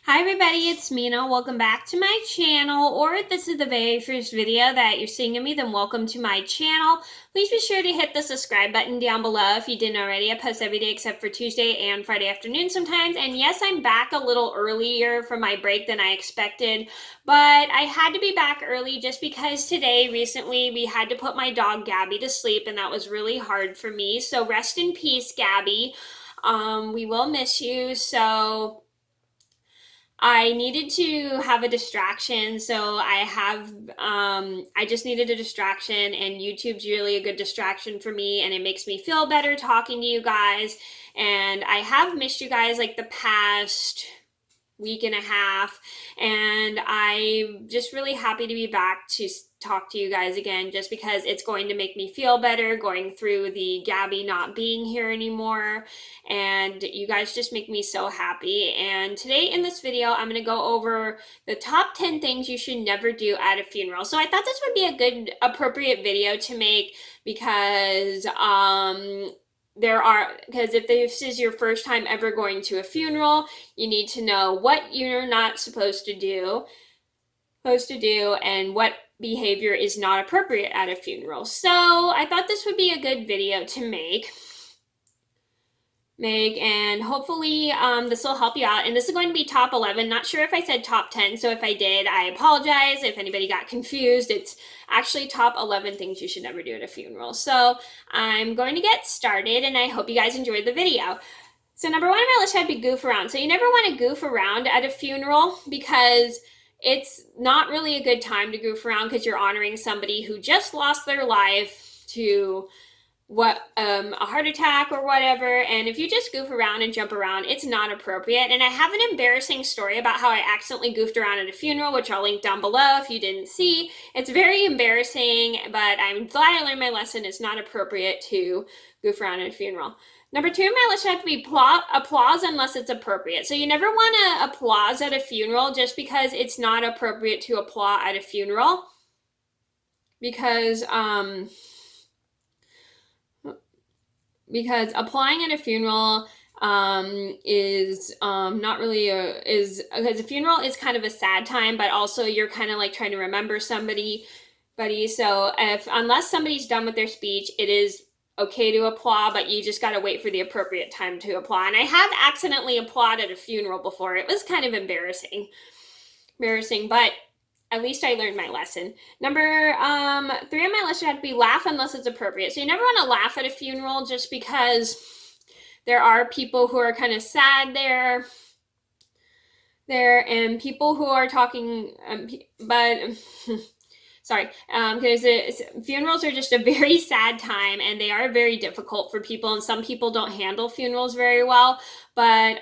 Hi everybody, it's Mena. Welcome back to my channel, or if this is the very first video that you're seeing of me, then welcome to my channel. Please be sure to hit the subscribe button down below if you didn't already. I post every day except for Tuesday and Friday afternoon sometimes. And yes, I'm back a little earlier from my break than I expected, but I had to be back early just because recently, we had to put my dog Gabby to sleep, and that was really hard for me. So rest in peace, Gabby. We will miss you. So I needed to have a distraction, so I just needed a distraction, and YouTube's really a good distraction for me, and it makes me feel better talking to you guys. And I have missed you guys like the past week and a half, and I'm just really happy to be back to talk to you guys again, just because it's going to make me feel better going through the Gabby not being here anymore, and you guys just make me so happy. And today in this video, I'm going to go over the top 10 things you should never do at a funeral. So I thought this would be a good appropriate video to make because because if this is your first time ever going to a funeral, you need to know what you're not supposed to do and what behavior is not appropriate at a funeral. So I thought this would be a good video to make, and hopefully this will help you out. And this is going to be top 11. Not sure if I said top 10, so if I did, I apologize if anybody got confused. It's actually top 11 things you should never do at a funeral. So I'm going to get started, and I hope you guys enjoyed the video. So number one on my list had to be goof around. So you never want to goof around at a funeral because it's not really a good time to goof around, because you're honoring somebody who just lost their life to a heart attack or whatever. And if you just goof around and jump around, it's not appropriate. And I have an embarrassing story about how I accidentally goofed around at a funeral, which I'll link down below if you didn't see. It's very embarrassing, but I'm glad I learned my lesson. It's not appropriate to goof around at a funeral. Number two on my list had to be applause unless it's appropriate. So you never want to applause at a funeral just because it's not appropriate to applaud at a funeral, because applying at a funeral is not really because a funeral is kind of a sad time, but also you're kind of like trying to remember somebody. So unless somebody's done with their speech, it is okay to applaud, but you just got to wait for the appropriate time to applaud. And I have accidentally applauded at a funeral before. It was kind of embarrassing, but at least I learned my lesson. Number three on my list had to be laugh unless it's appropriate. So you never want to laugh at a funeral just because there are people who are kind of sad there, and people who are talking, sorry, because funerals are just a very sad time, and they are very difficult for people, and some people don't handle funerals very well, but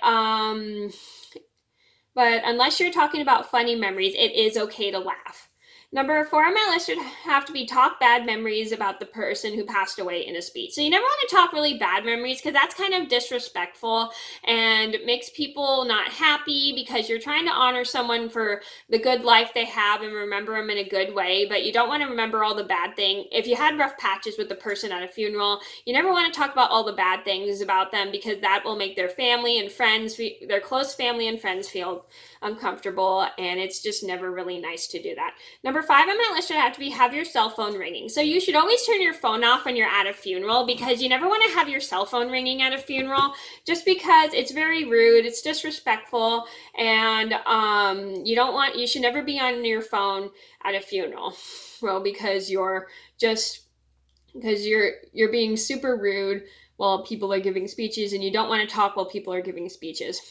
unless you're talking about funny memories, it is okay to laugh. Number four on my list would have to be talk bad memories about the person who passed away in a speech. So you never want to talk really bad memories, because that's kind of disrespectful and makes people not happy, because you're trying to honor someone for the good life they have and remember them in a good way, but you don't want to remember all the bad things. If you had rough patches with the person at a funeral, you never want to talk about all the bad things about them, because that will make their family and friends, their close family and friends, feel uncomfortable, and it's just never really nice to do that. Number five on my list should have to be have your cell phone ringing. So you should always turn your phone off when you're at a funeral, because you never want to have your cell phone ringing at a funeral, just because it's very rude, it's disrespectful, and you should never be on your phone at a funeral. Well, because you're being super rude while people are giving speeches, and you don't want to talk while people are giving speeches.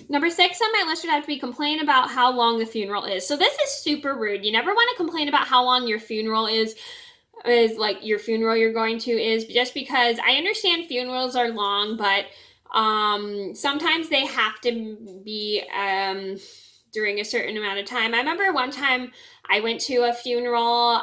Number six on my list would have to be complain about how long the funeral is. So this is super rude. You never want to complain about how long your funeral is like your funeral you're going to is, just because I understand funerals are long, but sometimes they have to be during a certain amount of time. I remember one time I went to a funeral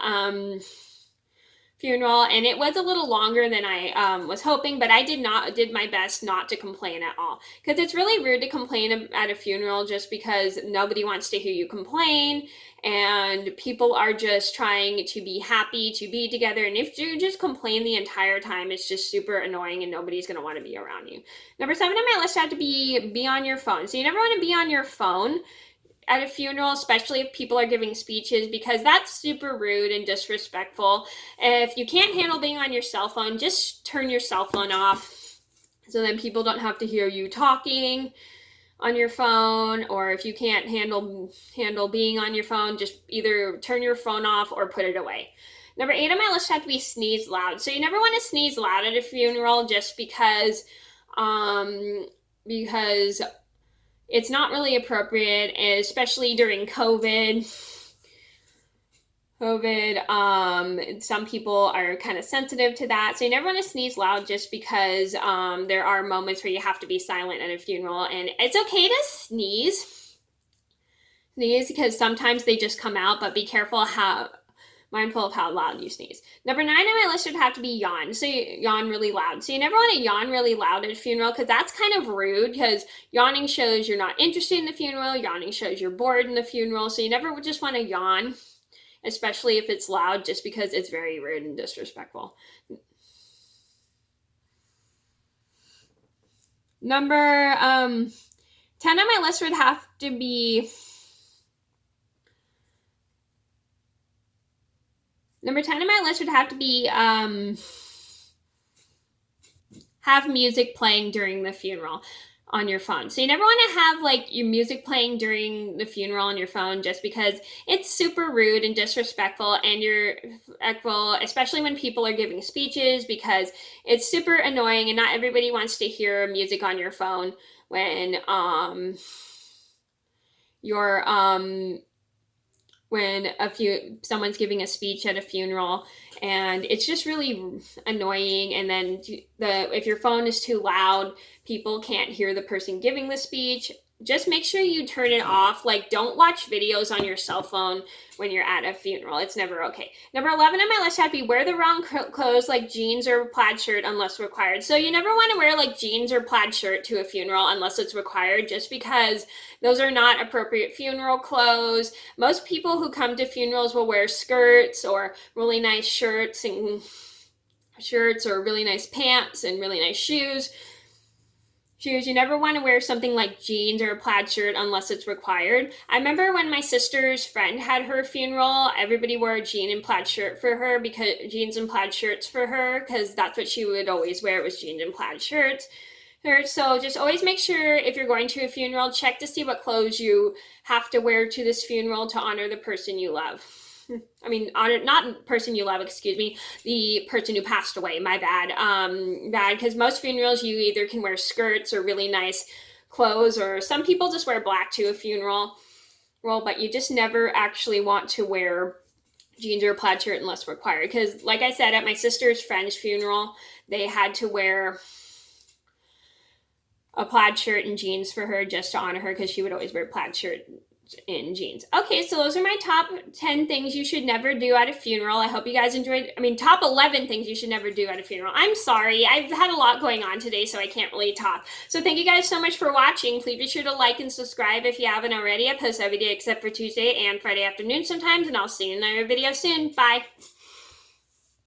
funeral, and it was a little longer than I was hoping, but I did my best not to complain at all, because it's really rude to complain at a funeral just because nobody wants to hear you complain, and people are just trying to be happy to be together, and if you just complain the entire time, it's just super annoying and nobody's going to want to be around you. Number 7 on my list had to be on your phone. So you never want to be on your phone at a funeral, especially if people are giving speeches, because that's super rude and disrespectful. If you can't handle being on your cell phone, just turn your cell phone off, so then people don't have to hear you talking on your phone. Or if you can't handle being on your phone, just either turn your phone off or put it away. Number 8 on my list had to be sneeze loud. So you never want to sneeze loud at a funeral, just because it's not really appropriate, especially during COVID. Some people are kind of sensitive to that. So you never want to sneeze loud, just because there are moments where you have to be silent at a funeral, and it's okay to sneeze because sometimes they just come out, but be mindful of how loud you sneeze. Number 9 on my list would have to be yawn. So yawn really loud. So you never want to yawn really loud at a funeral, because that's kind of rude, because yawning shows you're not interested in the funeral. Yawning shows you're bored in the funeral. So you never just want to yawn, especially if it's loud, just because it's very rude and disrespectful. Number 10 on my list would have to be have music playing during the funeral on your phone. So you never want to have like your music playing during the funeral on your phone, just because it's super rude and disrespectful, and especially when people are giving speeches, because it's super annoying and not everybody wants to hear music on your phone when someone's giving a speech at a funeral, and it's just really annoying. And then if your phone is too loud, people can't hear the person giving the speech. Just make sure you turn it off. Like, don't watch videos on your cell phone when you're at a funeral. It's never okay. Number 11 on my list had to be wear the wrong clothes, like jeans or plaid shirt, unless required. So you never want to wear like jeans or plaid shirt to a funeral unless it's required, just because those are not appropriate funeral clothes. Most people who come to funerals will wear skirts or really nice shirts or really nice pants and really nice shoes. You never want to wear something like jeans or a plaid shirt unless it's required. I remember when my sister's friend had her funeral, everybody wore a jeans and plaid shirts for her, because that's what she would always wear, was jeans and plaid shirts. So just always make sure, if you're going to a funeral, check to see what clothes you have to wear to this funeral to honor the person you love. Not person you love, the person who passed away, my bad. Because most funerals, you either can wear skirts or really nice clothes, or some people just wear black to a funeral. But you just never actually want to wear jeans or a plaid shirt unless required. Because like I said, at my sister's friend's funeral, they had to wear a plaid shirt and jeans for her, just to honor her, because she would always wear plaid shirt in jeans. Okay, so those are my top 10 things you should never do at a funeral. I hope you guys enjoyed. Top 11 things you should never do at a funeral. I'm sorry, I've had a lot going on today, so I can't really talk. So thank you guys so much for watching. Please be sure to like and subscribe if you haven't already. I post every day except for Tuesday and Friday afternoon sometimes, and I'll see you in another video soon. Bye.